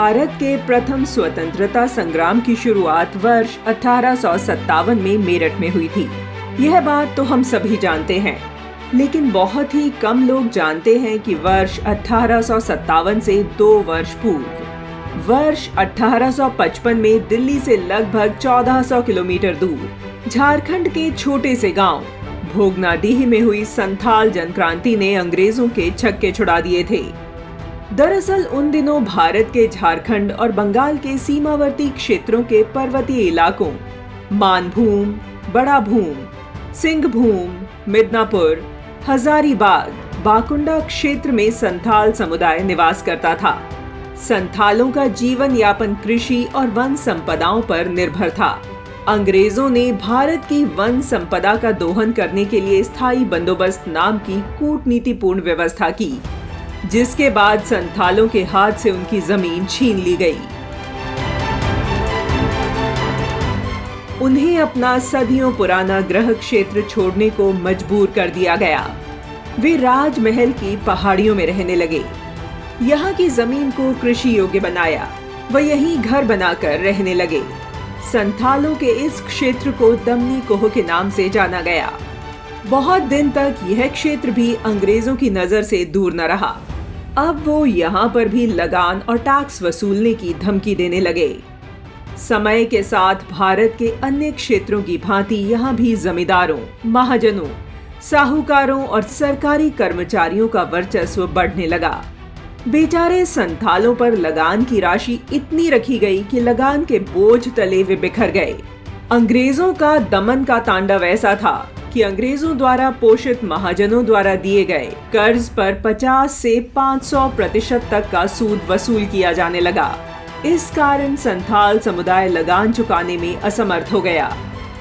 भारत के प्रथम स्वतंत्रता संग्राम की शुरुआत वर्ष 1857 में मेरठ में हुई थी। यह बात तो हम सभी जानते हैं, लेकिन बहुत ही कम लोग जानते हैं कि वर्ष 1857 से 2 वर्ष पूर्व वर्ष 1855 में दिल्ली से लगभग 1400 किलोमीटर दूर झारखंड के छोटे से गांव भोगनाडीह में हुई संथाल जनक्रांति ने अंग्रेजों के छक्के छुड़ा दिए थे। दरअसल उन दिनों भारत के झारखंड और बंगाल के सीमावर्ती क्षेत्रों के पर्वतीय इलाकों मानभूम, बड़ा भूम, सिंहभूम, मिदनापुर, हजारीबाग, बाकुंडा क्षेत्र में संथाल समुदाय निवास करता था। संथालों का जीवन यापन कृषि और वन संपदाओं पर निर्भर था। अंग्रेजों ने भारत की वन संपदा का दोहन करने के लिए स्थायी बंदोबस्त नाम की कूटनीतिपूर्ण व्यवस्था की, जिसके बाद संथालों के हाथ से उनकी जमीन छीन ली गई। उन्हें अपना सदियों पुराना गृह क्षेत्र छोड़ने को मजबूर कर दिया गया। वे राजमहल की पहाड़ियों में रहने लगे। यहाँ की जमीन को कृषि योग्य बनाया। वह यहीं घर बनाकर रहने लगे। संथालों के इस क्षेत्र को दमनी कोह के नाम से जाना गया। बहुत दिन तक यह क्षेत्र भी अंग्रेजों की नजर से दूर न रहा। अब वो यहाँ पर भी लगान और टैक्स वसूलने की धमकी देने लगे। समय के साथ भारत के अन्य क्षेत्रों की भांति यहाँ भी जमींदारों, महाजनों, साहूकारों और सरकारी कर्मचारियों का वर्चस्व बढ़ने लगा। बेचारे संथालों पर लगान की राशि इतनी रखी गई कि लगान के बोझ तले वे बिखर गए। अंग्रेजों का दमन का तांडव ऐसा था कि अंग्रेजों द्वारा पोषित महाजनों द्वारा दिए गए कर्ज पर 50 से 500% तक का सूद वसूल किया जाने लगा। इस कारण संथाल समुदाय लगान चुकाने में असमर्थ हो गया।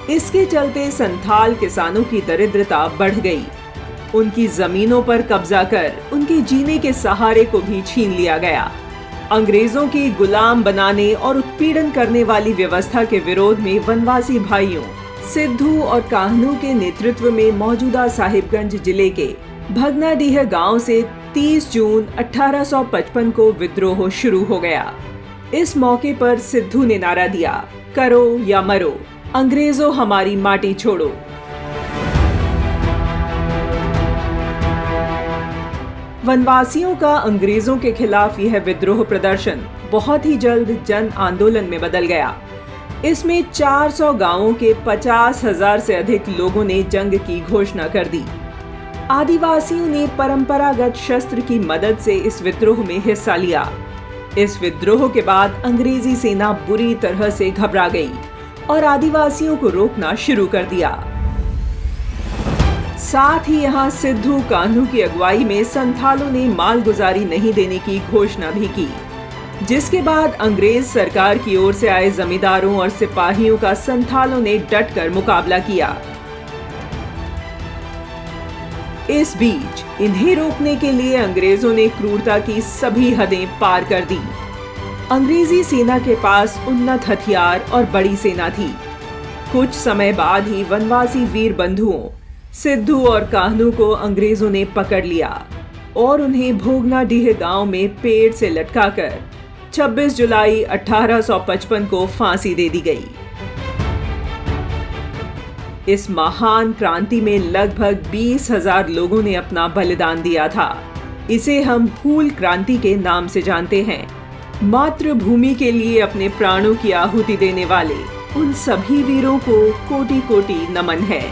इसके चलते संथाल किसानों की दरिद्रता बढ़ गई। उनकी जमीनों पर कब्जा कर उनके जीने के सहारे को भी छीन लिया गया। अंग्रेजों की गुलाम बनाने और उत्पीड़न करने वाली व्यवस्था के विरोध में वनवासी भाइयों सिद्धू और कान्हू के नेतृत्व में मौजूदा साहिबगंज जिले के भगनाडीह गांव से 30 जून 1855 को विद्रोह शुरू हो गया। इस मौके पर सिद्धू ने नारा दिया, करो या मरो, अंग्रेजों हमारी माटी छोड़ो। वनवासियों का अंग्रेजों के खिलाफ यह विद्रोह प्रदर्शन बहुत ही जल्द जन आंदोलन में बदल गया। इसमें 400 गांवों के 50,000 से अधिक लोगों ने जंग की घोषणा कर दी। आदिवासियों ने परंपरागत शस्त्र की मदद से इस विद्रोह में हिस्सा लिया। इस विद्रोह के बाद अंग्रेजी सेना बुरी तरह से घबरा गई और आदिवासियों को रोकना शुरू कर दिया। साथ ही यहाँ सिद्धू कान्हू की अगुवाई में संथालों ने मालगुजारी नहीं देने की घोषणा भी की, जिसके बाद अंग्रेज सरकार की ओर से आए जमींदारों और सिपाहियों का संथालों ने डटकर मुकाबला किया। इस बीच इन्हें रोकने के लिए अंग्रेजों ने क्रूरता की सभी हदें पार कर दी। अंग्रेजी सेना के पास उन्नत हथियार और बड़ी सेना थी। कुछ समय बाद ही वनवासी वीर बंधुओं सिद्धू और कान्हू को अंग्रेजों ने पकड़ लिया और उन्हें भोगनाडीह गांव में पेड़ से लटकाकर 26 जुलाई 1855 को फांसी दे दी गई। इस महान क्रांति में लगभग 20,000 लोगों ने अपना बलिदान दिया था। इसे हम हूल क्रांति के नाम से जानते हैं। मातृभूमि के लिए अपने प्राणों की आहुति देने वाले उन सभी वीरों को कोटि कोटि नमन है।